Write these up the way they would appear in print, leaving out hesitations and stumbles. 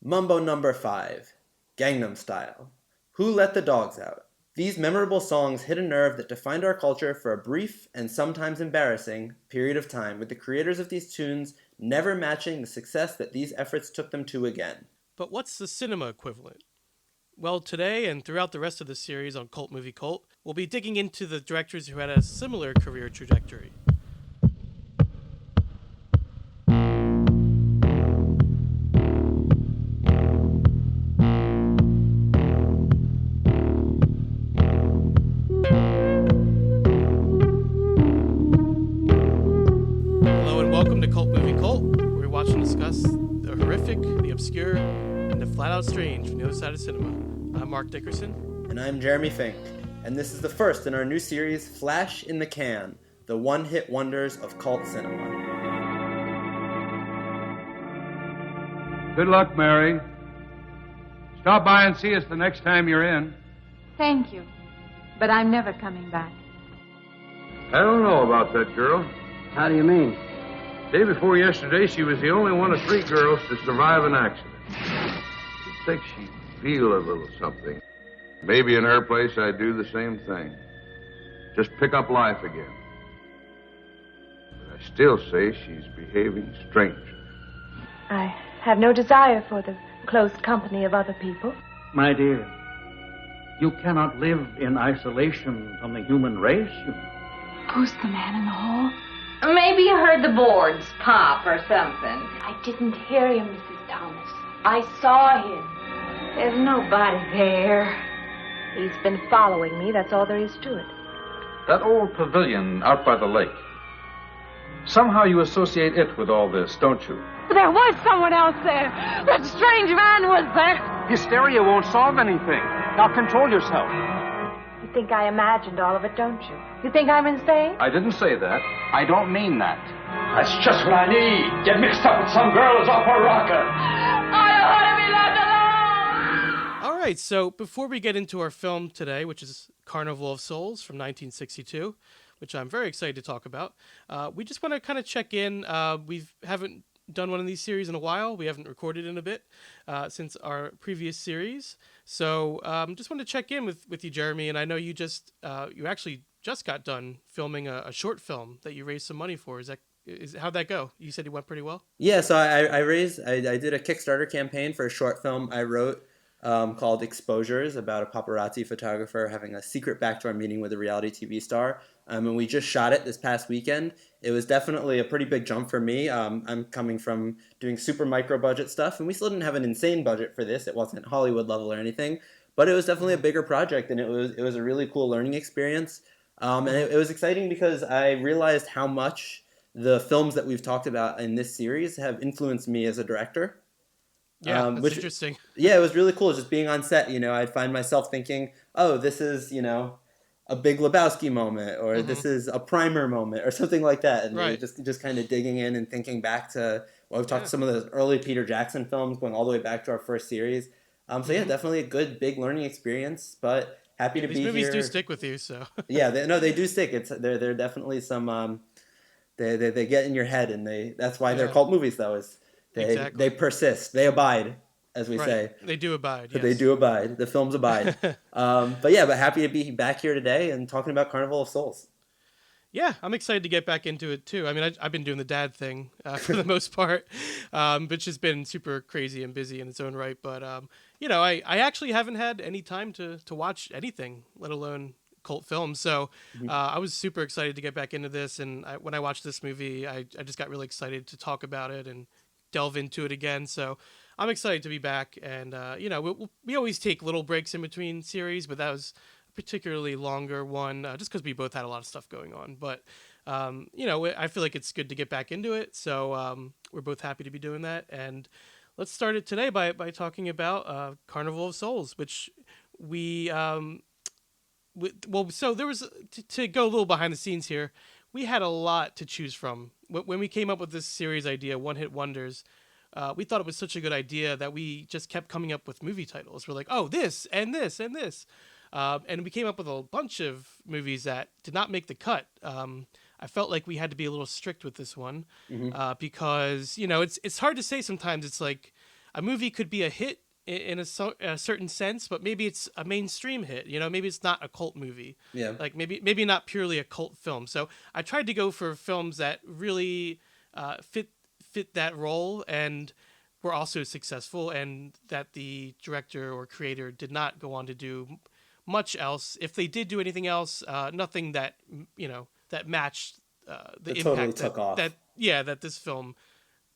Mumbo Number 5, Gangnam Style, Who Let the Dogs Out. These memorable songs hit a nerve that defined our culture for a brief and sometimes embarrassing period of time, with the creators of these tunes never matching the success that these efforts took them to again. But what's the cinema equivalent? Well, today and throughout the rest of the series on Cult Movie Cult, we'll be digging into the directors who had a similar career trajectory. Hello and welcome to Cult Movie Cult, where we watch and discuss the horrific, the obscure, and the flat-out strange from the other side of cinema. I'm Mark Dickerson. And I'm Jeremy Fink, and this is the first in our new series, Flash in the Can, the one-hit wonders of cult cinema. Good luck, Mary. Stop by and see us the next time you're in. Thank you, but I'm never coming back. I don't know about that girl. How do you mean? Day before yesterday, she was the only one of three girls to survive an accident. You'd think she'd feel a little something. Maybe in her place, I'd do the same thing. Just pick up life again. But I still say she's behaving strange. I have no desire for the close company of other people. My dear, you cannot live in isolation from the human race. Who's the man in the hall? Maybe you heard the boards pop or something. I didn't hear him, Mrs. Thomas. I saw him. There's nobody there. He's been following me, that's all there is to it. That old pavilion out by the lake. Somehow you associate it with all this, don't you? There was someone else there. That strange man was there. Hysteria won't solve anything. Now control yourself. You think I imagined all of it, don't you? You think I'm insane? I didn't say that. I don't mean that. That's just what I need. Get mixed up with some girls off a rocker. I don't want to be left alone! All right, so before we get into our film today, which is Carnival of Souls from 1962, which I'm very excited to talk about, we just want to kind of check in. We haven't done one of these series in a while. We haven't recorded in a bit since our previous series. So just wanted to check in with you, Jeremy. And I know you actually just got done filming a short film that you raised some money for. How'd that go? You said it went pretty well? Yeah, so I did a Kickstarter campaign for a short film I wrote called Exposures, about a paparazzi photographer having a secret backdoor meeting with a reality TV star. And we just shot it this past weekend. It was definitely a pretty big jump for me. I'm coming from doing super micro budget stuff, and we still didn't have an insane budget for this. It wasn't Hollywood level or anything, but it was definitely a bigger project, and it was a really cool learning experience. And it was exciting because I realized how much the films that we've talked about in this series have influenced me as a director. Yeah, that's interesting. Yeah, it was really cool just being on set. I'd find myself thinking, oh, this is, a Big Lebowski moment, or this is a Primer moment, or something like that. And right. just kind of digging in and thinking back to, we've talked some of those early Peter Jackson films, going all the way back to our first series. So yeah, definitely a good, big learning experience, but happy to be here. These movies do stick with you, so. Yeah, they do stick. They're definitely some, they get in your head, and that's why they're cult movies, though, is they persist, they abide, as we say. They do abide, yes. They do abide. The films abide. But happy to be back here today and talking about Carnival of Souls. Yeah, I'm excited to get back into it too. I mean, I've been doing the dad thing for the most part, which has been super crazy and busy in its own right. But, I actually haven't had any time to watch anything, let alone cult films. So I was super excited to get back into this. And when I watched this movie, I just got really excited to talk about it and delve into it again. So I'm excited to be back. And, we always take little breaks in between series, but that was particularly longer one, just because we both had a lot of stuff going on. But, I feel like it's good to get back into it. So we're both happy to be doing that. And let's start it today by talking about Carnival of Souls, which so there was, to go a little behind the scenes here, we had a lot to choose from. When we came up with this series idea, One Hit Wonders, we thought it was such a good idea that we just kept coming up with movie titles. We're like, oh, this and this and this. And we came up with a bunch of movies that did not make the cut. I felt like we had to be a little strict with this one because, it's hard to say sometimes. It's like, a movie could be a hit in a certain sense, but maybe it's a mainstream hit. You know, maybe it's not a cult movie. Yeah. Like maybe not purely a cult film. So I tried to go for films that really fit that role and were also successful, and that the director or creator did not go on to do much else. If they did do anything else, nothing that that matched the It totally impact took off. that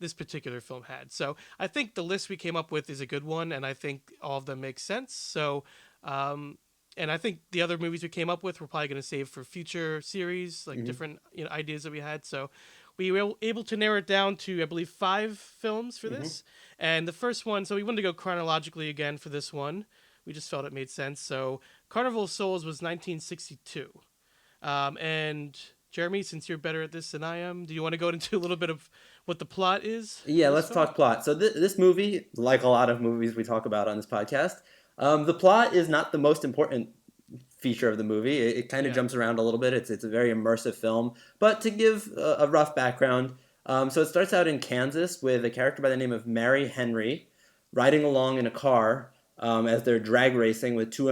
this particular film had. So I think the list we came up with is a good one, and I think all of them make sense. So, and I think the other movies we came up with we're probably going to save for future series, like different ideas that we had. So we were able to narrow it down to, I believe, 5 films for this. And the first one, so we wanted to go chronologically again for this one. We just felt it made sense. So Carnival of Souls was 1962. And Jeremy, since you're better at this than I am, do you want to go into a little bit of what the plot is? Yeah, let's talk plot. So this movie, like a lot of movies we talk about on this podcast, the plot is not the most important feature of the movie. It kind of jumps around a little bit. It's a very immersive film. But to give a rough background, so it starts out in Kansas with a character by the name of Mary Henry riding along in a car as they're drag racing with two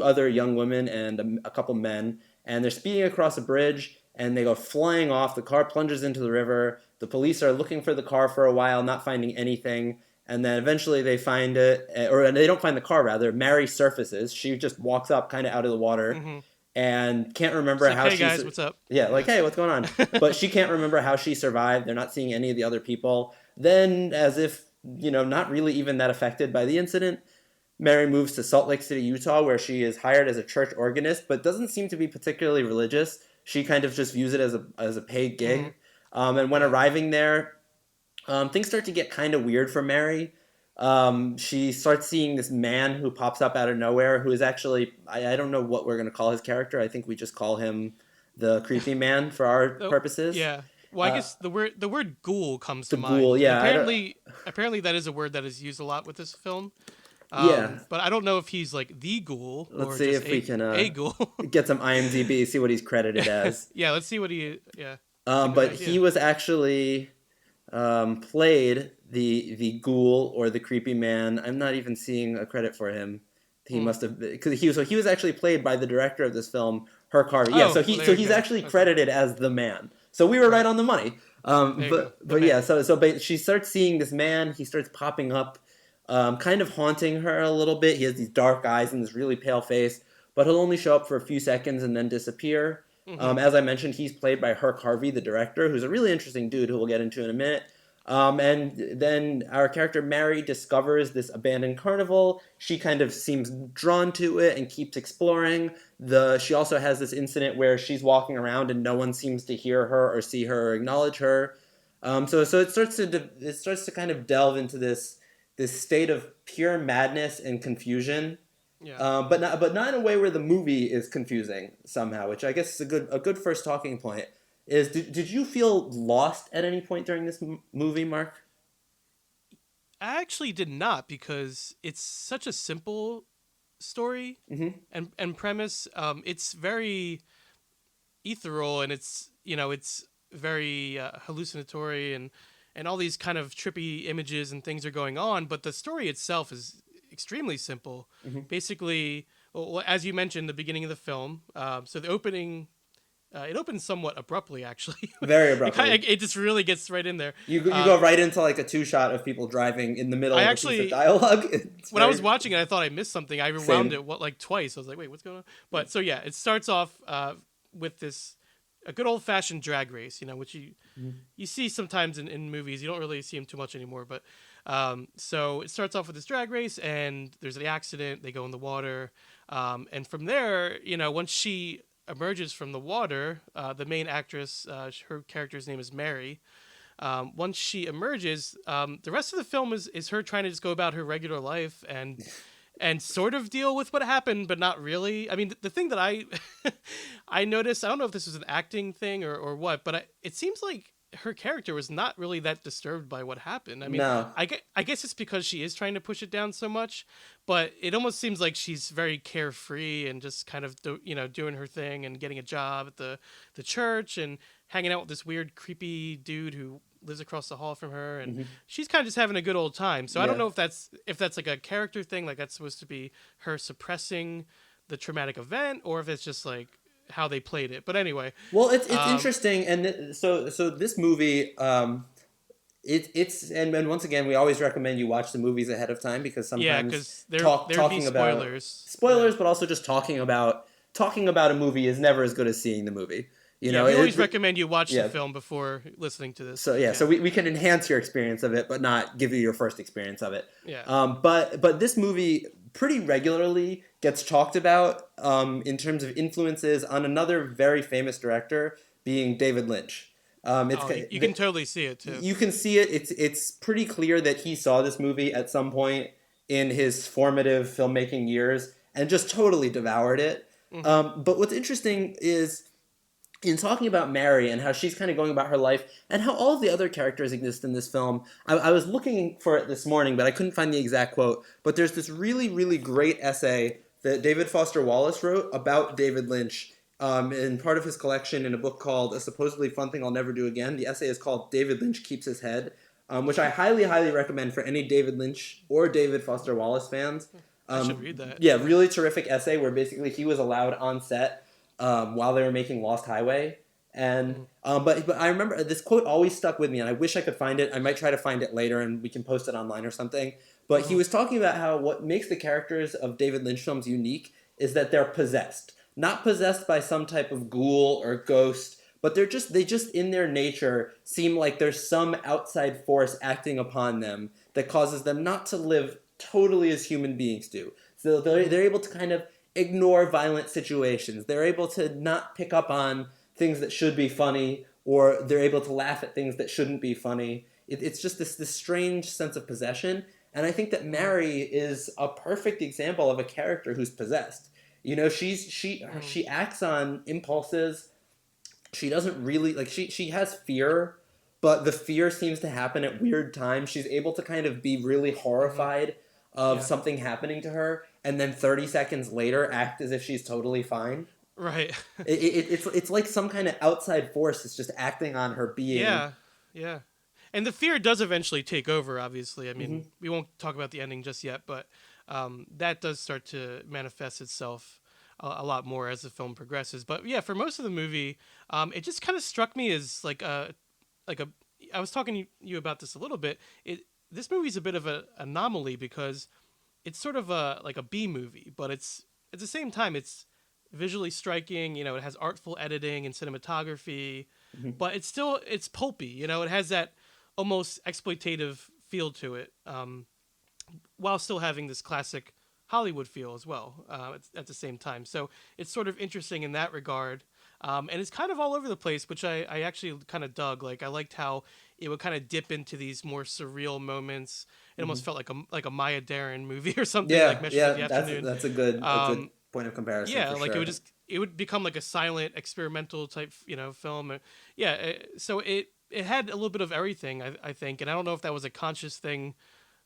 other young women and a couple men. And they're speeding across a bridge, and they go flying off. The car plunges into the river. The police are looking for the car for a while, not finding anything. And then eventually they find it, or they don't find the car, rather. Mary surfaces. She just walks up kind of out of the water and can't remember like, how hey, she... guys, what's up? Yeah, like, hey, what's going on? But she can't remember how she survived. They're not seeing any of the other people. Then, as if, not really even that affected by the incident, Mary moves to Salt Lake City, Utah, where she is hired as a church organist, but doesn't seem to be particularly religious. She kind of just views it as a paid gig. And when arriving there, things start to get kind of weird for Mary. She starts seeing this man who pops up out of nowhere, who is actually, I don't know what we're going to call his character. I think we just call him the creepy man for our purposes. Yeah. Well, I guess the word ghoul comes to mind. Ghoul, yeah. Apparently that is a word that is used a lot with this film. Yeah. But I don't know if he's like the ghoul. Let's or see just if we can a ghoul. get some IMDb, see what he's credited as. Yeah, let's see what he. Yeah. But he was actually played the ghoul or the creepy man. I'm not even seeing a credit for him. He must have, because he was actually played by the director of this film, Herc Harvey. Yeah, so he's actually credited as the man. So we were right on the money. She starts seeing this man. He starts popping up. Kind of haunting her a little bit. He has these dark eyes and this really pale face, but he'll only show up for a few seconds and then disappear. As I mentioned, he's played by Herc Harvey, the director, who's a really interesting dude who we'll get into in a minute. And then our character Mary discovers this abandoned carnival. She kind of seems drawn to it and keeps exploring. She also has this incident where she's walking around and no one seems to hear her or see her or acknowledge her. So it starts to kind of delve into this state of pure madness and confusion, but not in a way where the movie is confusing somehow, which I guess is a good first talking point. Did you feel lost at any point during this movie, Mark? I actually did not, because it's such a simple story and premise. It's very ethereal, and it's very hallucinatory, and all these kind of trippy images and things are going on, but the story itself is extremely simple. Basically, well, as you mentioned, the beginning of the film. So the opening, it opens somewhat abruptly, actually. Very abruptly. It just really gets right in there. You go right into like a 2-shot of people driving in the middle of a piece of dialogue. I was watching it, I thought I missed something. I rewound it twice. I was like, wait, what's going on? But so yeah, it starts off with a good old fashioned drag race, which you see sometimes in movies. You don't really see them too much anymore. But so it starts off with this drag race, and there's the accident. They go in the water, and from there, once she emerges from the water, the main actress, her character's name is Mary. Once she emerges, the rest of the film is her trying to just go about her regular life and sort of deal with what happened, but not really. I mean, the thing that I noticed, I don't know if this was an acting thing or what, but it seems like her character was not really that disturbed by what happened. I mean, no. I guess it's because she is trying to push it down so much, but it almost seems like she's very carefree and just kind of doing her thing and getting a job at the church and hanging out with this weird creepy dude who lives across the hall from her, and Mm-hmm. she's kind of just having a good old time. So I don't Yeah. know if that's like a character thing, like that's supposed to be her suppressing the traumatic event, or if it's just like how they played it. But anyway, Well, it's interesting, and so this movie, it's and once again, we always recommend you watch the movies ahead of time, because yeah, sometimes because there'd be talking about spoilers. spoilers, but also just talking about a movie is never as good as seeing the movie. You Yeah, know, we always recommend you watch the yeah. film before listening to this. So yeah, so we can enhance your experience of it, but not give you your first experience of it. Yeah. But this movie pretty regularly gets talked about in terms of influences on another very famous director, being David Lynch. You can totally see it too. You can see it. It's pretty clear that he saw this movie at some point in his formative filmmaking years and just totally devoured it. But what's interesting is, in talking about Mary and how she's kind of going about her life and how all of the other characters exist in this film, I was looking for it this morning, but I couldn't find the exact quote. But there's this really, really great essay that David Foster Wallace wrote about David Lynch in part of his collection in a book called A Supposedly Fun Thing I'll Never Do Again. The essay is called David Lynch Keeps His Head, which I highly, highly recommend for any David Lynch or David Foster Wallace fans. I should read that. Yeah, really terrific essay where basically he was allowed on set while they were making Lost Highway. And but I remember this quote always stuck with me, and I wish I could find it. I might try to find it later, and we can post it online or something. But he was talking about how what makes the characters of David Lynch films unique is that they're possessed. Not possessed by some type of ghoul or ghost, but they just in their nature seem like there's some outside force acting upon them that causes them not to live totally as human beings do. So they're able to kind of ignore violent situations. They're able to not pick up on things that should be funny, or they're able to laugh at things that shouldn't be funny. It's just this strange sense of possession. And I think that Mary is a perfect example of a character who's possessed. You know, she acts on impulses. She doesn't really she has fear, but the fear seems to happen at weird times. She's able to kind of be really horrified of something happening to her, and then 30 seconds later act as if she's totally fine. Right. It's like some kind of outside force is just acting on her being. Yeah. And the fear does eventually take over, obviously. I mean, we won't talk about the ending just yet, but that does start to manifest itself a lot more as the film progresses. But yeah, for most of the movie, it just kind of struck me as like a I was talking to you about this a little bit. This movie's a bit of an anomaly because it's sort of like a B movie, but it's at the same time it's visually striking. You know, it has artful editing and cinematography, but it's pulpy. You know, it has that almost exploitative feel to it, while still having this classic Hollywood feel as well at the same time. So it's sort of interesting in that regard. And it's kind of all over the place, which I actually kind of dug. Like, I liked how it would kind of dip into these more surreal moments. It almost felt like a Maya Deren movie or something. Yeah, like Measures of the Afternoon. that's a good point of comparison. Yeah, for like sure. it would become like a silent experimental type, film. So it had a little bit of everything, I think, and I don't know if that was a conscious thing,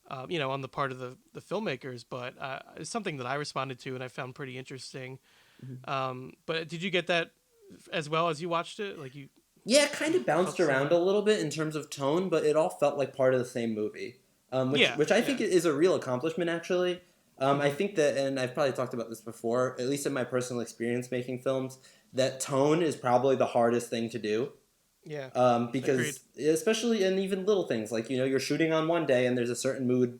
on the part of the filmmakers, but it's something that I responded to and I found pretty interesting. But did you get that as well as you watched it? Like you? Yeah, it kind of bounced around a little bit in terms of tone, but it all felt like part of the same movie, which I think is a real accomplishment, actually. I think that, and I've probably talked about this before, at least in my personal experience making films, that tone is probably the hardest thing to do. Yeah. Because especially in even little things, like, you're shooting on one day and there's a certain mood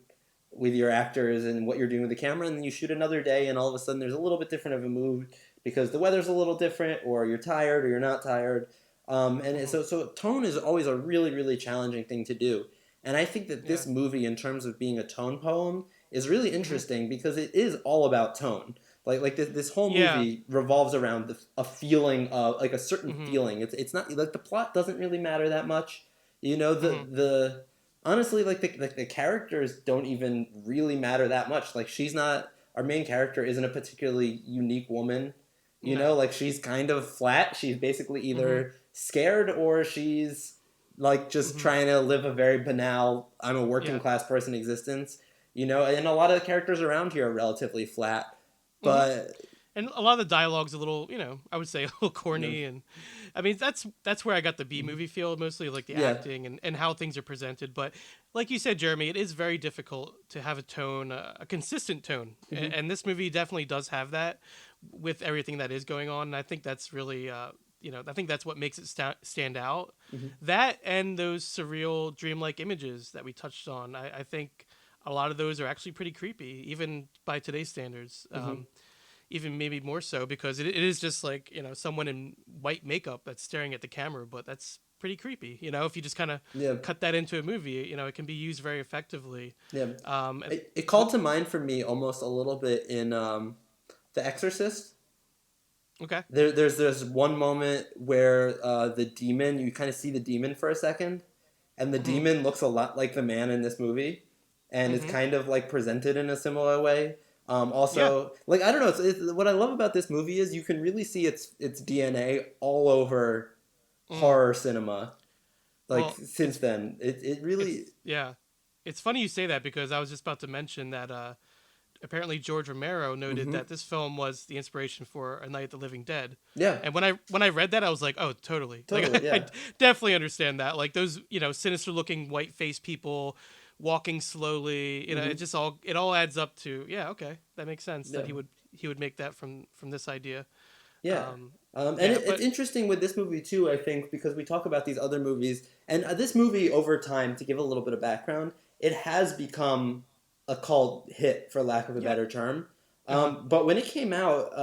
with your actors and what you're doing with the camera, and then you shoot another day and all of a sudden there's a little bit different of a mood because the weather's a little different, or you're tired or you're not tired. So tone is always a really, really challenging thing to do. And I think that this movie, in terms of being a tone poem, is really interesting because it is all about tone. Like this whole movie revolves around a feeling of, like, a certain feeling. It's not like the plot doesn't really matter that much. The honestly, like the characters don't even really matter that much. Like, our main character isn't a particularly unique woman. Like, she's kind of flat. She's basically either scared or she's like just trying to live a very banal, I'm a working class person existence. And a lot of the characters around here are relatively flat. But And a lot of the dialogue's a little, I would say a little corny, and I mean that's where I got the B movie feel, mostly like the Yeah. acting and how things are presented. But like you said, Jeremy, it is very difficult to have a tone, a consistent tone, and this movie definitely does have that with everything that is going on. And I think that's really, I think that's what makes it stand out. That and those surreal, dreamlike images that we touched on, I think a lot of those are actually pretty creepy, even by today's standards. Even maybe more so because it is just like someone in white makeup that's staring at the camera, but that's pretty creepy. If you just kind of Yeah. cut that into a movie, it can be used very effectively. Yeah. Um, It called to mind for me almost a little bit in The Exorcist. okay. There's this one moment where the demon, you kind of see the demon for a second, and the demon looks a lot like the man in this movie, and it's kind of like presented in a similar way. Also, like I don't know, what I love about this movie is you can really see its DNA all over horror cinema. Like Well, since then, it really it's funny you say that because I was just about to mention that apparently George Romero noted that this film was the inspiration for A Night of the Living Dead. Yeah. And when I read that, I was like, oh, totally. Like, yeah. I definitely understand that. Like those, sinister looking white faced people walking slowly. It all adds up to okay, that makes sense that he would make that from this idea. Yeah. It's interesting with this movie too, I think, because we talk about these other movies, and this movie over time, to give a little bit of background, it has become a cult hit, for lack of a better term. But when it came out,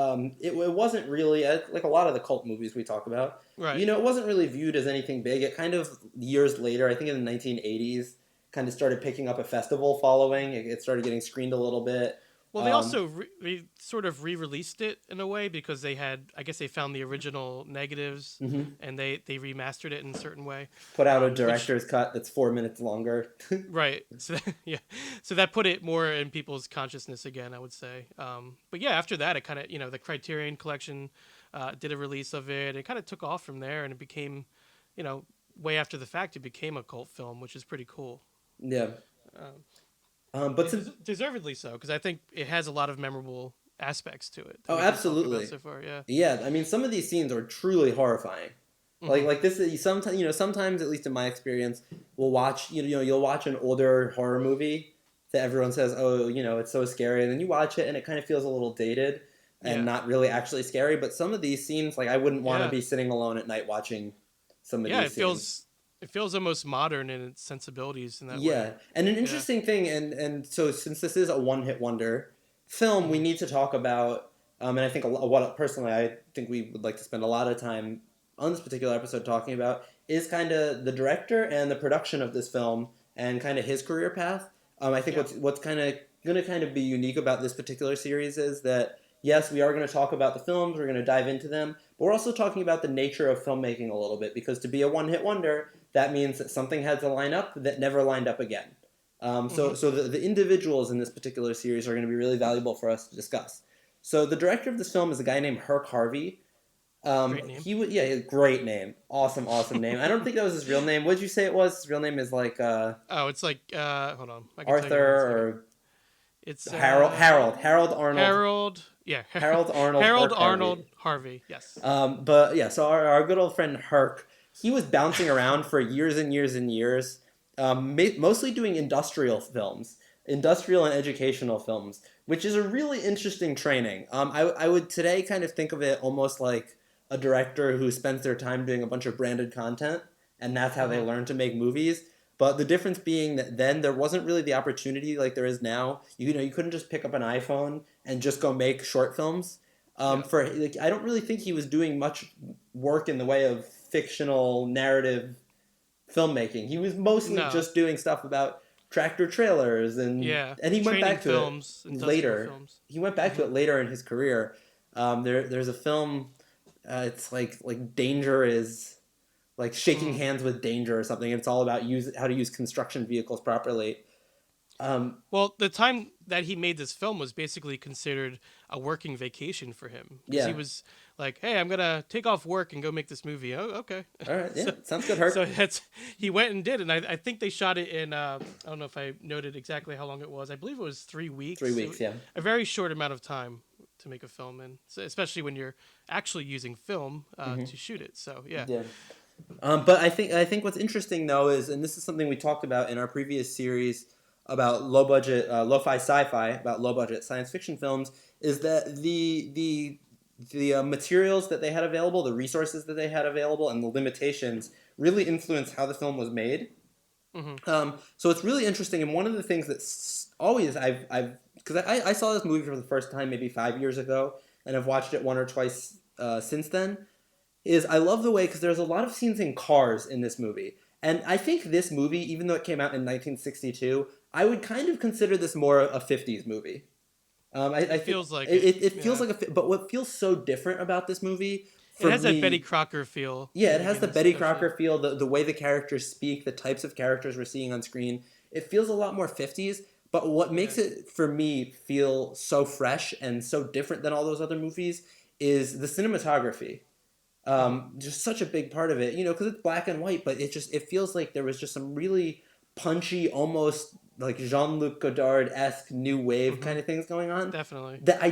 it wasn't really, like a lot of the cult movies we talk about, Right. it wasn't really viewed as anything big. It kind of, years later, I think in the 1980s, kind of started picking up a festival following. It started getting screened a little bit. Well, they also sort of re-released it in a way because they found the original negatives and they remastered it in a certain way. Put out a director's cut that's 4 minutes longer. Right. So so that put it more in people's consciousness again, I would say. But yeah, after that, it kind of the Criterion Collection did a release of it. It kind of took off from there, and it became, way after the fact, it became a cult film, which is pretty cool. Yeah. But deservedly so, because I think it has a lot of memorable aspects to it. Oh, absolutely. So far, yeah. Yeah, I mean, some of these scenes are truly horrifying. Like this is sometimes, at least in my experience, we'll watch you'll watch an older horror movie that everyone says, oh, it's so scary, and then you watch it and it kind of feels a little dated and not really actually scary. But some of these scenes, like I wouldn't want to be sitting alone at night watching some of these scenes. It feels almost modern in its sensibilities in that way. Yeah, and an interesting thing, and so since this is a one-hit wonder film, we need to talk about, and I think I think we would like to spend a lot of time on this particular episode talking about, is kind of the director and the production of this film and kind of his career path. I think what's kind of going to kind of be unique about this particular series is that, yes, we are going to talk about the films, we're going to dive into them, but we're also talking about the nature of filmmaking a little bit, because to be a one-hit wonder, that means that something had to line up that never lined up again. So the individuals in this particular series are going to be really valuable for us to discuss. So the director of this film is a guy named Herc Harvey. Great name. Great name. Awesome name. I don't think that was his real name. What did you say it was? His real name is like... it's like... hold on. Arthur or... It's Harold Arnold. Harold Arnold Harvey. Yes. But yeah, so our good old friend Herc, he was bouncing around for years and years and years, mostly doing industrial and educational films, which is a really interesting training. I would today kind of think of it almost like a director who spends their time doing a bunch of branded content, and that's how they learn to make movies. But the difference being that then there wasn't really the opportunity like there is now. You couldn't just pick up an iPhone and just go make short films. I don't really think he was doing much work in the way of fictional narrative filmmaking. He was mostly just doing stuff about tractor trailers and he went back to it later. He went back to it later in his career. There's a film. It's like Danger is. Like Shaking Hands with Danger or something. It's all about how to use construction vehicles properly. Well, the time that he made this film was basically considered a working vacation for him. Yeah. He was like, hey, I'm going to take off work and go make this movie. Oh, okay. All right. Yeah. Sounds good, Herc. So he went and did it. And I think they shot it in, I don't know if I noted exactly how long it was. I believe it was 3 weeks. 3 weeks, yeah. A very short amount of time to make a film in, so especially when you're actually using film to shoot it. So yeah. Yeah. But I think what's interesting though is, and this is something we talked about in our previous series about low budget, lo-fi sci-fi, about low budget science fiction films, is that the materials that they had available, the resources that they had available, and the limitations really influenced how the film was made. So it's really interesting, and one of the things that's always I've because I saw this movie for the first time maybe 5 years ago, and I've watched it one or twice since then. Is I love the way, because there's a lot of scenes in cars in this movie, and I think this movie, even though it came out in 1962, I would kind of consider this more a 50s movie. I think Feels like it feels yeah. like but what feels so different about this movie It for has that Betty me, Crocker feel. yeah, in it the has the beginning Betty especially. Crocker feel, the way the characters speak, the types of characters we're seeing on screen. It feels a lot more 50s, but what makes it, for me, feel so fresh and so different than all those other movies is the cinematography. Just such a big part of it, because it's black and white, but it feels like there was just some really punchy, almost like Jean-Luc Godard-esque new wave kind of things going on. Definitely. That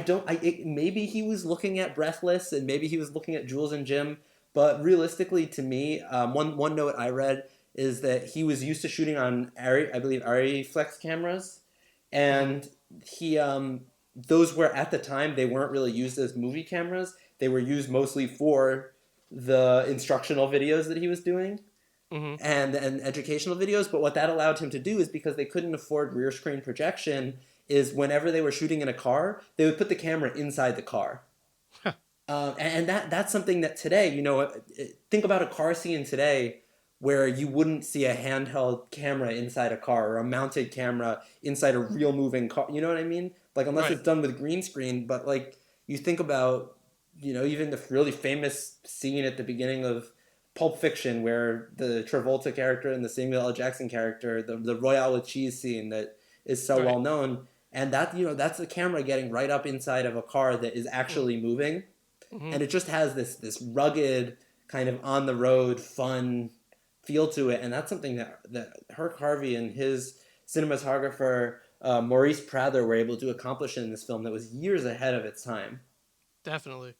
maybe he was looking at Breathless, and maybe he was looking at Jules and Jim, but realistically, to me, one note I read is that he was used to shooting on I believe Ariflex cameras, and he those were, at the time, they weren't really used as movie cameras. They were used mostly for the instructional videos that he was doing, and educational videos. But what that allowed him to do is, because they couldn't afford rear screen projection, is whenever they were shooting in a car, they would put the camera inside the car. And that's something that today, think about a car scene today where you wouldn't see a handheld camera inside a car, or a mounted camera inside a real moving car. You know what I mean? Like, unless Right. it's done with green screen. But like, you think about, even the really famous scene at the beginning of Pulp Fiction, where the Travolta character and the Samuel L. Jackson character, the Royale with cheese scene that is so Right. well known, and that's the camera getting right up inside of a car that is actually moving, and it just has this rugged kind of on the road fun feel to it, and that's something that Herc Harvey and his cinematographer Maurice Prather were able to accomplish in this film that was years ahead of its time. Definitely.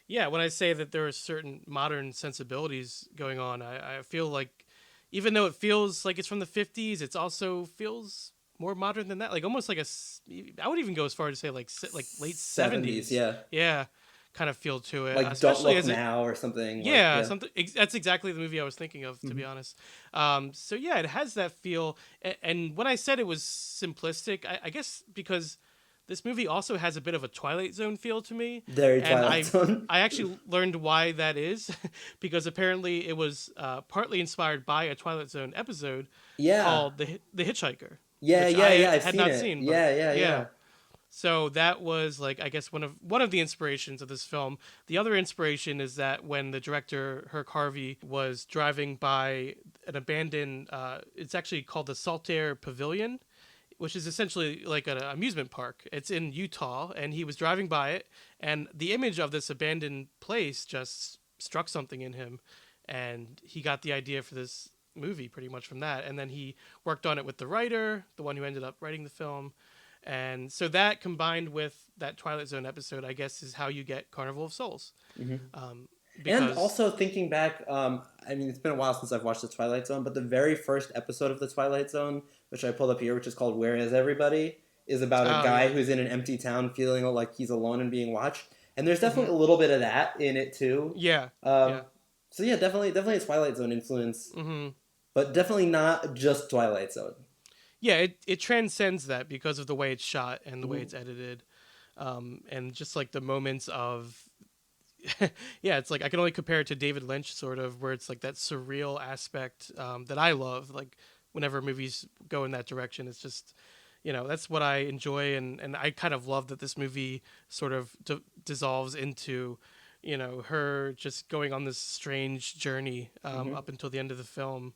Yeah, when I say that there are certain modern sensibilities going on, I feel like, even though it feels like it's from the 50s, it also feels more modern than that. Like, almost like I would even go as far as to say like late 70s. Yeah. Yeah, kind of feel to it. Like Especially Don't Look Now or something. Yeah, something. That's exactly the movie I was thinking of, to be honest. So yeah, it has that feel. And when I said it was simplistic, I guess because this movie also has a bit of a Twilight Zone feel to me. Very And Twilight Zone. I actually learned why that is, because apparently it was partly inspired by a Twilight Zone episode called The Hitchhiker. Yeah, which yeah, I yeah. I've had seen not it. seen. But Yeah. so that was, like, I guess one of the inspirations of this film. The other inspiration is that when the director Herc Harvey was driving by an abandoned, it's actually called the Saltaire Pavilion, which is essentially like an amusement park. It's in Utah, and he was driving by it, and the image of this abandoned place just struck something in him, and he got the idea for this movie pretty much from that. And then he worked on it with the writer, the one who ended up writing the film. And so that, combined with that Twilight Zone episode, I guess, is how you get Carnival of Souls. And also, thinking back, I mean, it's been a while since I've watched The Twilight Zone, but the very first episode of The Twilight Zone, which I pulled up here, which is called Where Is Everybody, is about a guy who's in an empty town feeling like he's alone and being watched. And there's definitely a little bit of that in it, too. Yeah. So yeah, definitely a Twilight Zone influence. But definitely not just Twilight Zone. Yeah, it transcends that because of the way it's shot and the way it's edited. And just like the moments of... yeah, it's like I can only compare it to David Lynch, sort of, where it's like that surreal aspect that I love. Like, whenever movies go in that direction, it's just, that's what I enjoy. And I kind of love that this movie sort of dissolves into, her just going on this strange journey up until the end of the film.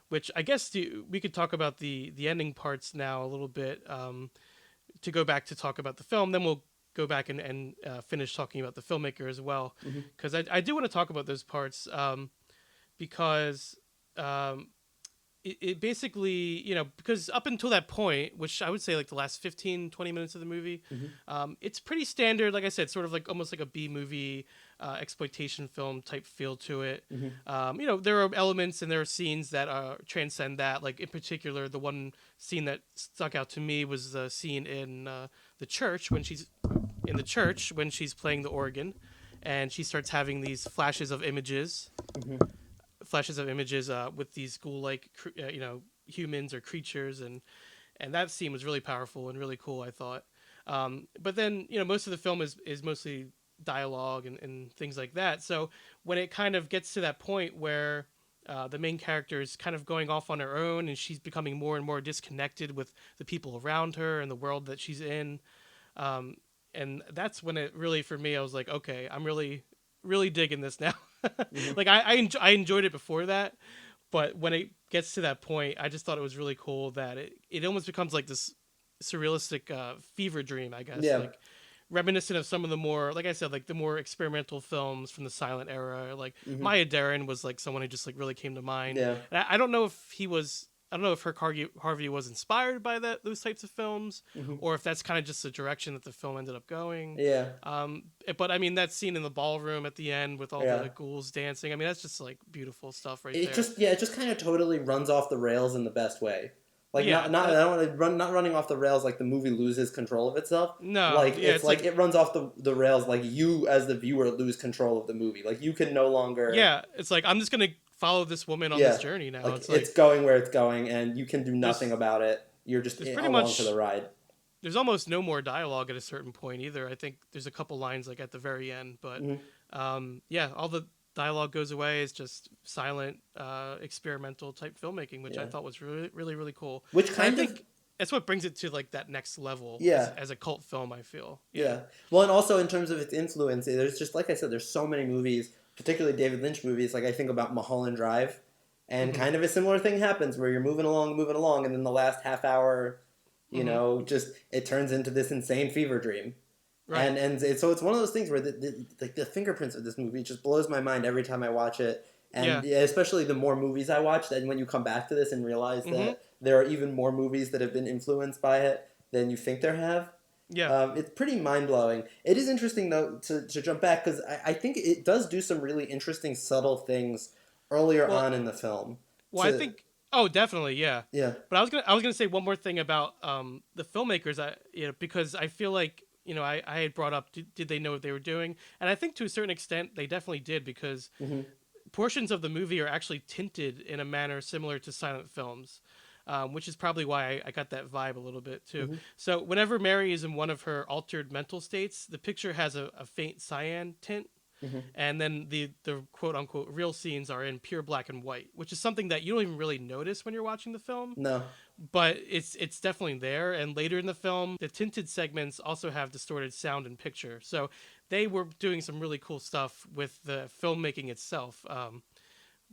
Which I guess we could talk about the ending parts now a little bit, to go back to talk about the film. Then we'll go back and finish talking about the filmmaker as well. Because I do want to talk about those parts, because it basically, because up until that point, which I would say like the last 15, 20 minutes of the movie, it's pretty standard. Like I said, sort of like almost like a B movie exploitation film type feel to it. There are elements and there are scenes that transcend that. Like in particular, the one scene that stuck out to me was the scene in the church when she's playing the organ, and she starts having these flashes of images with these ghoul-like, humans or creatures, and that scene was really powerful and really cool, I thought. But then, most of the film is mostly dialogue and things like that. So when it kind of gets to that point where the main character is kind of going off on her own and she's becoming more and more disconnected with the people around her and the world that she's in, and that's when it really, for me, I was like, okay, I'm really, really digging this now. Like I enjoyed it before that, but when it gets to that point, I just thought it was really cool that it almost becomes like this surrealistic fever dream, I guess. Yeah. Like reminiscent of some of the more, like I said, like the more experimental films from the silent era. Like Maya Deren was like someone who just like really came to mind. Yeah. And I don't know if Herc Harvey was inspired by those types of films, or if that's kind of just the direction that the film ended up going. Yeah. But I mean, that scene in the ballroom at the end with all the ghouls dancing, I mean, that's just like beautiful stuff right there. It just kind of totally runs off the rails in the best way. Like not running off the rails like the movie loses control of itself. No, like it's like it runs off the rails like you as the viewer lose control of the movie. Like you can no longer. Yeah, it's like I'm just gonna follow this woman on this journey now. Like, it's going where it's going, and you can do nothing about it. You're just along for the ride. There's almost no more dialogue at a certain point either. I think there's a couple lines like at the very end, but all the dialogue goes away. It's just silent, experimental type filmmaking, which I thought was really, really, really cool. I think that's what brings it to like that next level. As a cult film, I feel. Yeah. Well, and also in terms of its influence, there's just, like I said, there's so many movies, particularly David Lynch movies. Like I think about Mulholland Drive, and kind of a similar thing happens where you're moving along, and then the last half hour, just it turns into this insane fever dream. Right. And so it's one of those things where the fingerprints of this movie just blows my mind every time I watch it. And especially the more movies I watch, then when you come back to this and realize that there are even more movies that have been influenced by it than you think there have. Yeah. It's pretty mind-blowing. It is interesting, though, to jump back, because I think it does do some really interesting, subtle things earlier on in the film. Well, I think... Oh, definitely, yeah. Yeah. But I was gonna say one more thing about the filmmakers, because I feel like, I had brought up, did they know what they were doing? And I think to a certain extent, they definitely did, because portions of the movie are actually tinted in a manner similar to silent films. Which is probably why I got that vibe a little bit too. So whenever Mary is in one of her altered mental states, the picture has a faint cyan tint, and then the quote unquote real scenes are in pure black and white, which is something that you don't even really notice when you're watching the film. No. But it's definitely there. And later in the film, the tinted segments also have distorted sound and picture. So they were doing some really cool stuff with the filmmaking itself.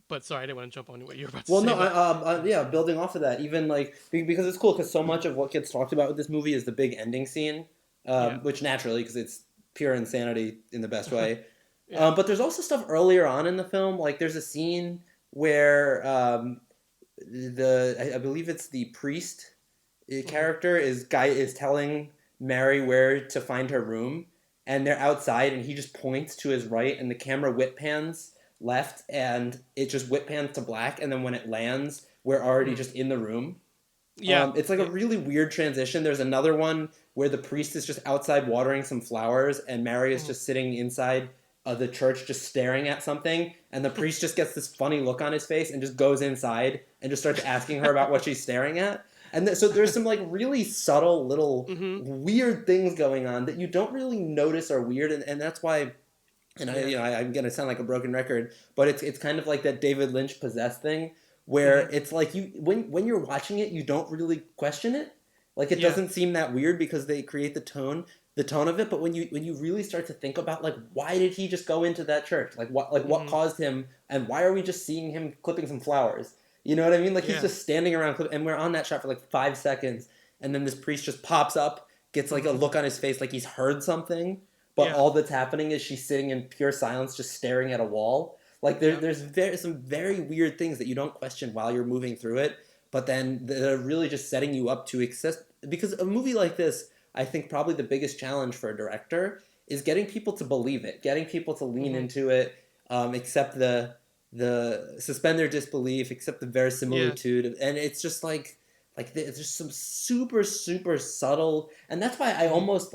But sorry, I didn't want to jump on what you were about to say. Well, no, building off of that, even like, because it's cool, because so much of what gets talked about with this movie is the big ending scene, which naturally, because it's pure insanity in the best way. But there's also stuff earlier on in the film, like there's a scene where I believe it's the priest character is telling Mary where to find her room, and they're outside, and he just points to his right, and the camera whip pans left, and it just whip pans to black, and then when it lands, we're already just in the room. It's like a really weird transition. There's another one where the priest is just outside watering some flowers, and Mary is just sitting inside the church just staring at something, and the priest just gets this funny look on his face and just goes inside and just starts asking her about what she's staring at. And so there's some like really subtle little weird things going on that you don't really notice are weird, and that's why. And I'm gonna sound like a broken record, but it's kind of like that David Lynch possessed thing, where it's like when you're watching it, you don't really question it. Like it doesn't seem that weird because they create the tone of it. But when you really start to think about like why did he just go into that church? Like what caused him, and why are we just seeing him clipping some flowers? You know what I mean? Like he's just standing around, and we're on that shot for like 5 seconds, and then this priest just pops up, gets like a look on his face like he's heard something. But all that's happening is she's sitting in pure silence, just staring at a wall. Like some very weird things that you don't question while you're moving through it, but then they're really just setting you up to accept. Because a movie like this, I think probably the biggest challenge for a director is getting people to believe it, getting people to lean into it, accept the suspend their disbelief, accept the verisimilitude, and it's just like there's just some super super subtle, and that's why I almost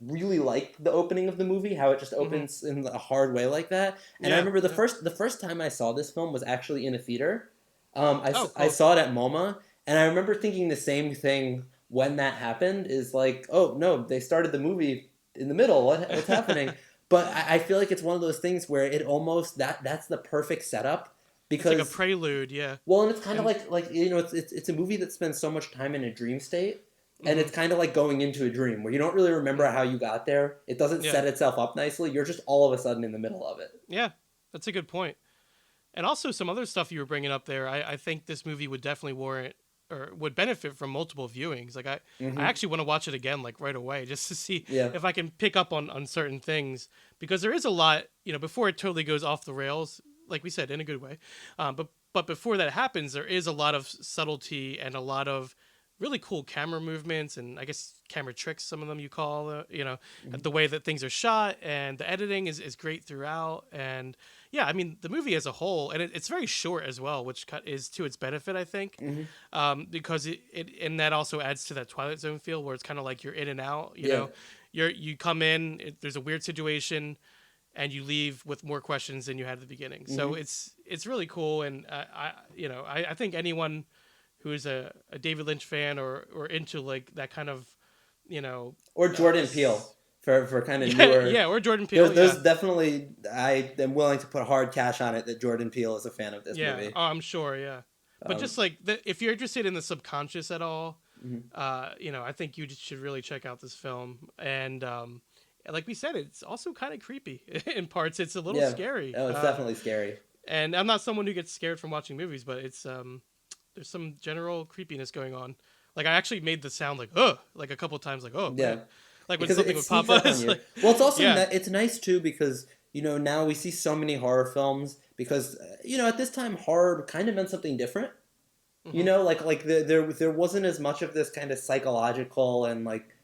really like the opening of the movie, how it just opens in a hard way like that. And I remember the first time I saw this film was actually in a theater. I saw it at MoMA, and I remember thinking the same thing when that happened. Is like, oh no, they started the movie in the middle. What's happening? But I feel like it's one of those things where it almost that's the perfect setup, because it's like a prelude, yeah. Well, and it's kind of like it's a movie that spends so much time in a dream state, and it's kind of like going into a dream where you don't really remember how you got there. It doesn't set itself up nicely. You're just all of a sudden in the middle of it. Yeah, that's a good point. And also some other stuff you were bringing up there. I think this movie would definitely warrant or would benefit from multiple viewings. Like I actually want to watch it again, like right away, just to see if I can pick up on certain things, because there is a lot, before it totally goes off the rails, like we said, in a good way. But before that happens, there is a lot of subtlety and a lot of really cool camera movements, and I guess camera tricks, some of them you call, the way that things are shot, and the editing is great throughout. And yeah, I mean, the movie as a whole, and it's very short as well, which is to its benefit, I think, because and that also adds to that Twilight Zone feel, where it's kind of like you're in and out, you know, you come in, there's a weird situation, and you leave with more questions than you had at the beginning. So it's really cool. And I think anyone who is a David Lynch fan or into like that kind of, or Jordan Peele for kind of newer, or Jordan Peele. There's definitely, I am willing to put hard cash on it that Jordan Peele is a fan of this movie. Oh, I'm sure, yeah. But just like if you're interested in the subconscious at all, I think you should really check out this film. And like we said, it's also kind of creepy in parts. It's a little scary. Oh, it's definitely scary. And I'm not someone who gets scared from watching movies, but it's there's some general creepiness going on. Like I actually made the sound like like a couple of times, like man. Like when something would pop up. Like, well, it's also it's nice too, because now we see so many horror films, because at this time horror kind of meant something different. Like there wasn't as much of this kind of psychological and like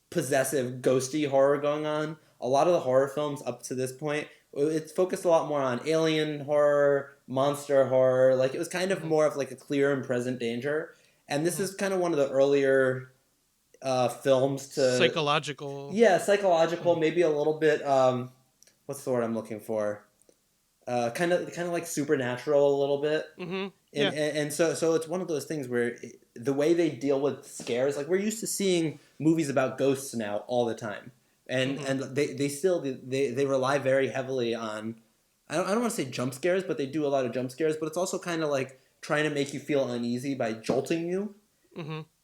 possessive ghosty horror going on. A lot of the horror films up to this point, it's focused a lot more on alien horror, monster horror. Like it was kind of more of like a clear and present danger. And this is kind of one of the earlier films to psychological. Yeah, psychological, maybe a little bit what's the word I'm looking for? Kind of like supernatural a little bit. And so it's one of those things where the way they deal with scares, like we're used to seeing movies about ghosts now all the time. And they still rely very heavily on, I don't want to say jump scares, but they do a lot of jump scares, but it's also kind of like trying to make you feel uneasy by jolting you.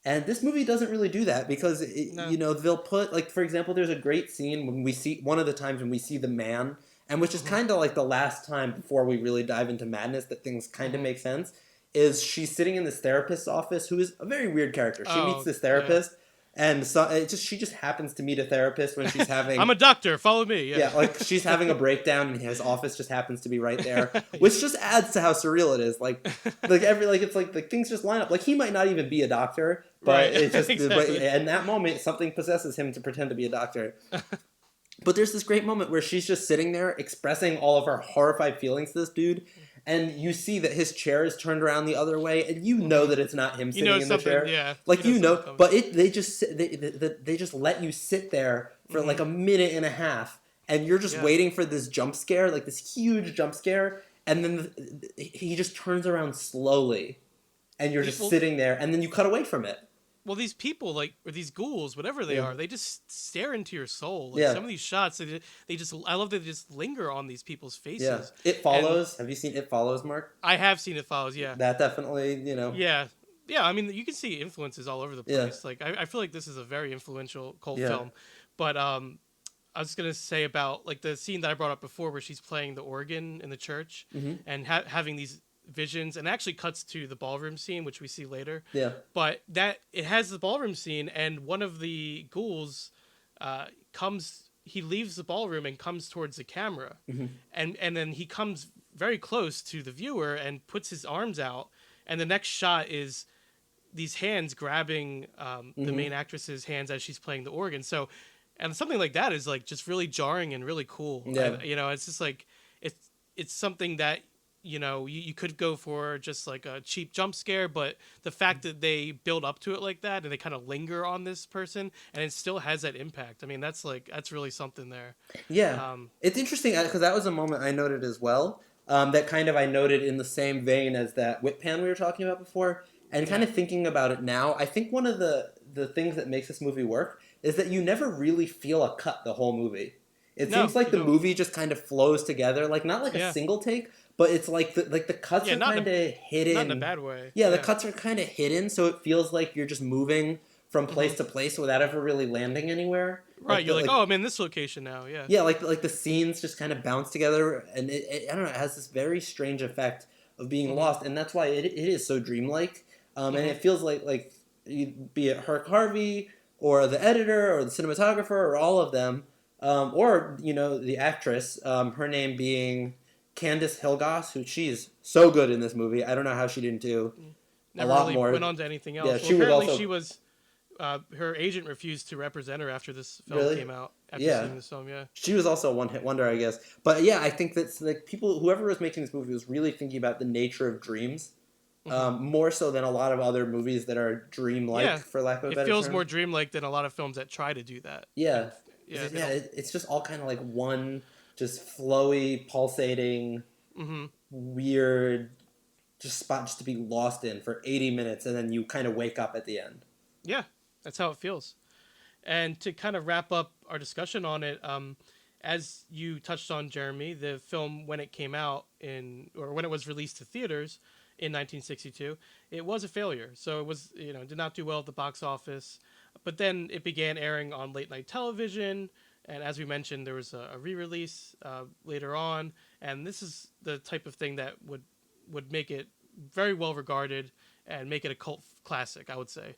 And this movie doesn't really do that, because they'll put, like, for example, there's a great scene when we see one of the times when we see the man, and which is kind of like the last time before we really dive into madness that things kind of make sense, is she's sitting in this therapist's office, who is a very weird character. She meets this therapist. And so she just happens to meet a therapist when she's having... I'm a doctor, follow me. Yeah, like she's having a breakdown and his office just happens to be right there, which just adds to how surreal it is. Like it's like things just line up. Like he might not even be a doctor, but it just exactly. But in that moment something possesses him to pretend to be a doctor. But there's this great moment where she's just sitting there expressing all of her horrified feelings to this dude. And you see that his chair is turned around the other way, and you know that it's not him sitting in the chair. Yeah, like but they just let you sit there for like a minute and a half, and you're just waiting for this jump scare, like this huge jump scare, and then he just turns around slowly, and you're just sitting there, and then you cut away from it. Well, these people, like, or these ghouls, whatever they are, they just stare into your soul. Like, some of these shots, they just, I love that they just linger on these people's faces. Yeah. It Follows. Have you seen It Follows, Mark? I have seen It Follows, yeah. That definitely, Yeah. Yeah, I mean, you can see influences all over the place. Like, I feel like this is a very influential cult film. But I was going to say about, like, the scene that I brought up before where she's playing the organ in the church and having these visions, and actually cuts to the ballroom scene, which we see later. Yeah. But it has the ballroom scene, and one of the ghouls he leaves the ballroom and comes towards the camera, Mm-hmm. and then he comes very close to the viewer and puts his arms out, and the next shot is these hands grabbing the main actress's hands as she's playing the organ. So, and something like that is like just really jarring and really cool. Yeah. It's just like it's something that you could go for just like a cheap jump scare, but the fact that they build up to it like that and they kind of linger on this person and it still has that impact. I mean, that's really something there. Yeah, it's interesting because that was a moment I noted as well. That kind of I noted in the same vein as that whip pan we were talking about before, and kind of thinking about it now. I think one of the things that makes this movie work is that you never really feel a cut the whole movie. It seems like the movie just kind of flows together, like not like a single take, but it's like the cuts are kind of hidden. Not in a bad way. Yeah, the cuts are kind of hidden, so it feels like you're just moving from place to place without ever really landing anywhere. Right, you're like, oh, I'm in this location now. Yeah. Yeah, like the scenes just kind of bounce together, and I don't know, it has this very strange effect of being lost, and that's why it is so dreamlike. And it feels like be it Herc Harvey or the editor or the cinematographer or all of them, or the actress, her name being Candice Hilgos, who she's so good in this movie. I don't know how she didn't do Never a lot really more. Went on to anything else. Yeah, well, she apparently was also. Her agent refused to represent her after this film came out. After seeing this film, she was also a one-hit wonder, I guess. But yeah, I think that's like whoever was making this movie was really thinking about the nature of dreams, more so than a lot of other movies that are dreamlike, for lack of a better term. It feels more dreamlike than a lot of films that try to do that. Yeah, it's just all kind of like one, just flowy, pulsating, weird, just spot just to be lost in for 80 minutes, and then you kind of wake up at the end. Yeah, that's how it feels. And to kind of wrap up our discussion on it, as you touched on, Jeremy, the film, when it came out when it was released to theaters in 1962, it was a failure. So it was, did not do well at the box office. But then it began airing on late night television. And as we mentioned, there was a re-release later on. And this is the type of thing that would make it very well regarded and make it a cult classic, I would say.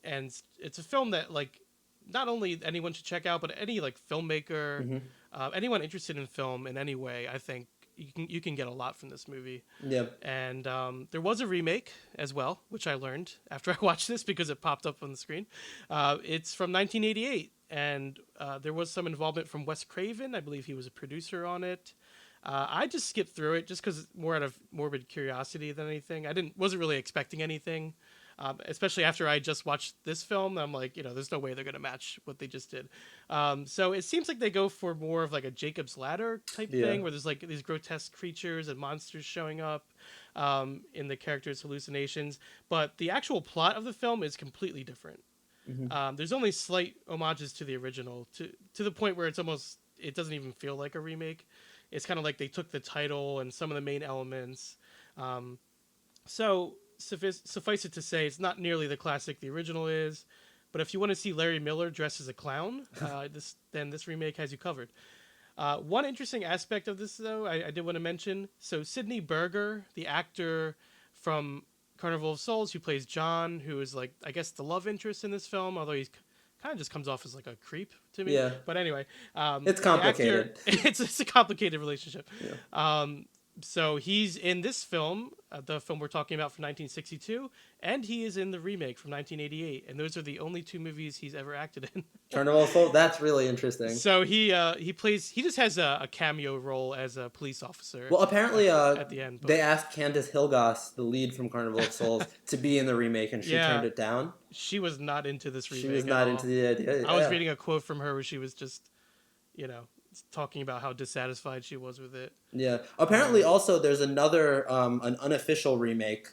And it's a film that not only anyone should check out, but any filmmaker, anyone interested in film in any way, I think you can get a lot from this movie. Yep. And there was a remake as well, which I learned after I watched this because it popped up on the screen. It's from 1988, and there was some involvement from Wes Craven. I believe he was a producer on it. I just skipped through it just because more out of morbid curiosity than anything. Wasn't really expecting anything. Especially after I just watched this film, I'm like, there's no way they're going to match what they just did. So it seems like they go for more of like a Jacob's Ladder type thing, where there's like these grotesque creatures and monsters showing up in the characters' hallucinations. But the actual plot of the film is completely different. There's only slight homages to the original, to the point where it doesn't even feel like a remake. It's kind of like they took the title and some of the main elements. So suffice it to say, it's not nearly the classic the original is, but if you want to see Larry Miller dressed as a clown, this remake has you covered. One interesting aspect of this, though, I did want to mention. So Sidney Berger, the actor from Carnival of Souls, who plays John, who is I guess the love interest in this film, although he's kind of just comes off as like a creep to me. Yeah. But anyway, it's complicated. It's a complicated relationship. Yeah. So he's in this film, the film we're talking about from 1962, and he is in the remake from 1988, and those are the only two movies he's ever acted in. Carnival of Souls, that's really interesting. So he just has a cameo role as a police officer. Well, apparently at the end, they asked Candice Hilgos, the lead from Carnival of Souls, to be in the remake, and she turned it down. She was not into this remake. She was not into the idea. I was reading a quote from her where she was just, talking about how dissatisfied she was with it. Yeah. Apparently, also, there's another, an unofficial remake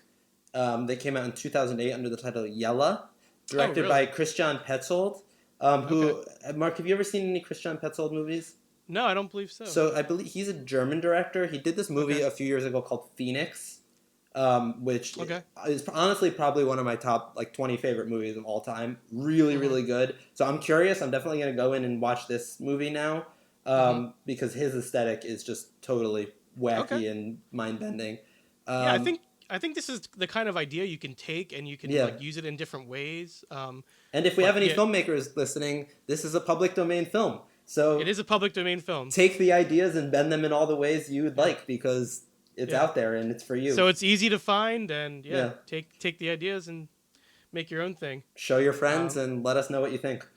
that came out in 2008 under the title Yella, directed by Christian Petzold, who... Mark, have you ever seen any Christian Petzold movies? No, I don't believe so. So I believe he's a German director. He did this movie a few years ago called Phoenix, which is honestly probably one of my top 20 favorite movies of all time. Really, really good. So I'm curious. I'm definitely going to go in and watch this movie now. Because his aesthetic is just totally wacky and mind-bending. I think this is the kind of idea you can take and you can use it in different ways. And if we have any filmmakers listening, this is a public domain film. So It is a public domain film. take the ideas and bend them in all the ways you would like, because it's Yeah. out there and it's for you. So it's easy to find, and Yeah. take the ideas and make your own thing. Show your friends and let us know what you think.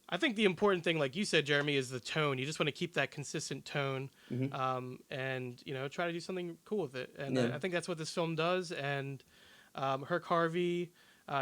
I think the important thing, like you said, Jeremy, is the tone. You just want to keep that consistent tone, and try to do something cool with it. And I think that's what this film does. And Herc Harvey,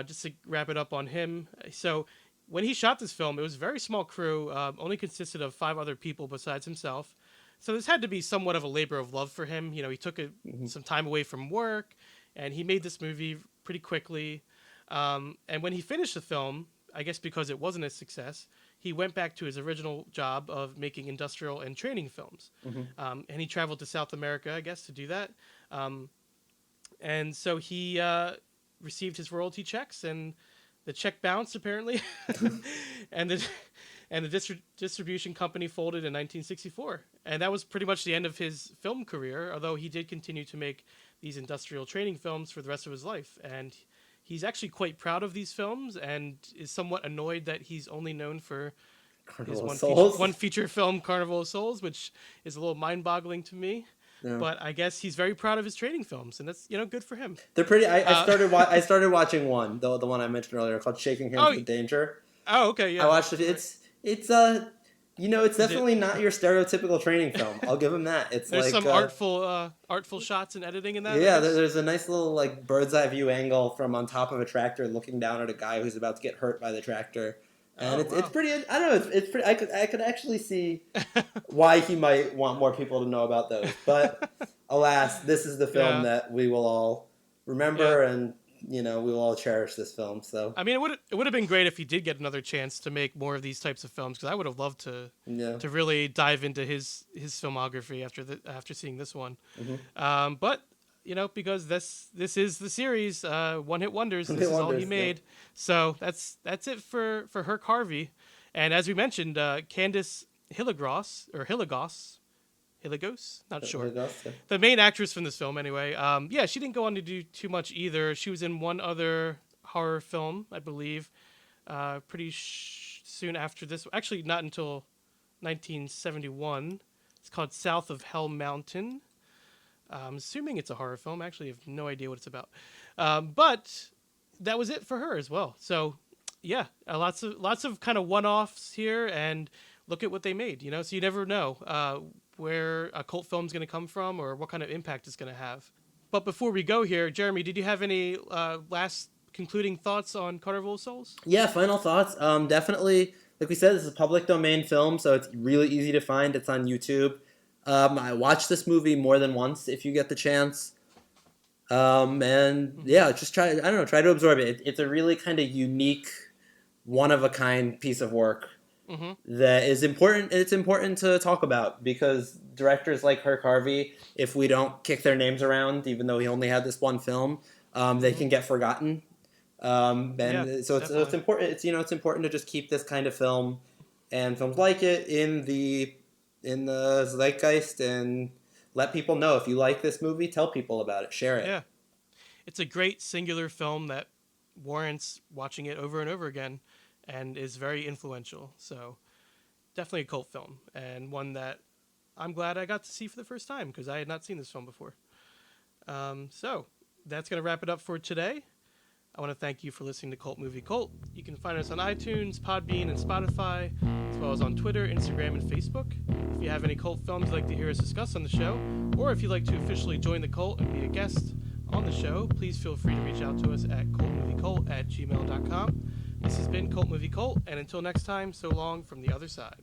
just to wrap it up on him. So when he shot this film, it was a very small crew, only consisted of 5 other people besides himself. So this had to be somewhat of a labor of love for him. He took some time away from work, and he made this movie pretty quickly. And when he finished the film, I guess because it wasn't a success, he went back to his original job of making industrial and training films. And he traveled to South America, I guess, to do that. And so he received his royalty checks, and the check bounced, apparently. and the distribution company folded in 1964. And that was pretty much the end of his film career, although he did continue to make these industrial training films for the rest of his life. And he's actually quite proud of these films and is somewhat annoyed that he's only known for his one feature film, Carnival of Souls, which is a little mind-boggling to me. Yeah. But I guess he's very proud of his training films, and that's good for him. They're pretty. I started watching one, the one I mentioned earlier, called Shaking Hands with Danger. Oh, okay, yeah. I watched it. It's definitely not your stereotypical training film. I'll give him that. There's some artful shots and editing in that. Yeah, there's a nice little bird's eye view angle from on top of a tractor, looking down at a guy who's about to get hurt by the tractor. And it's pretty. I don't know. It's pretty. I could actually see why he might want more people to know about those. But alas, this is the film that we will all remember, and we will all cherish this film. So I mean, it would have been great if he did get another chance to make more of these types of films, because I would have loved to really dive into his filmography after seeing this one. But because this is the series, One Hit Wonders. This is all he made. Yeah. So that's it for Herc Harvey. And as we mentioned, Candice Hilligos, not sure. The main actress from this film, anyway. She didn't go on to do too much either. She was in one other horror film, I believe, pretty soon after this. Actually, not until 1971. It's called South of Hell Mountain. I'm assuming it's a horror film. Actually, I have no idea what it's about. But that was it for her as well. So, yeah, lots of kind of one-offs here, and look at what they made. So you never know where a cult film's going to come from or what kind of impact it's going to have. But before we go here, Jeremy, did you have any last concluding thoughts on Carnival of Souls? Yeah, final thoughts. Definitely, like we said, this is a public domain film, so it's really easy to find. It's on YouTube. I watched this movie more than once if you get the chance. Just try to absorb it. It's a really kind of unique, one-of-a-kind piece of work that is important. It's important to talk about, because directors like Herc Harvey, if we don't kick their names around, even though he only had this one film, they can get forgotten. So it's important. It's important to just keep this kind of film and films like it in the zeitgeist, and let people know. If you like this movie, tell people about it, share it. Yeah, it's a great singular film that warrants watching it over and over again, and is very influential. So definitely a cult film, and one that I'm glad I got to see for the first time, because I had not seen this film before. So that's going to wrap it up for today. I want to thank you for listening to Cult Movie Cult. You can find us on iTunes, Podbean, and Spotify, as well as on Twitter, Instagram, and Facebook. If you have any cult films you'd like to hear us discuss on the show, or if you'd like to officially join the cult and be a guest on the show, please feel free to reach out to us at cultmoviecult@gmail.com. This has been Cult Movie Cult, and until next time, so long from the other side.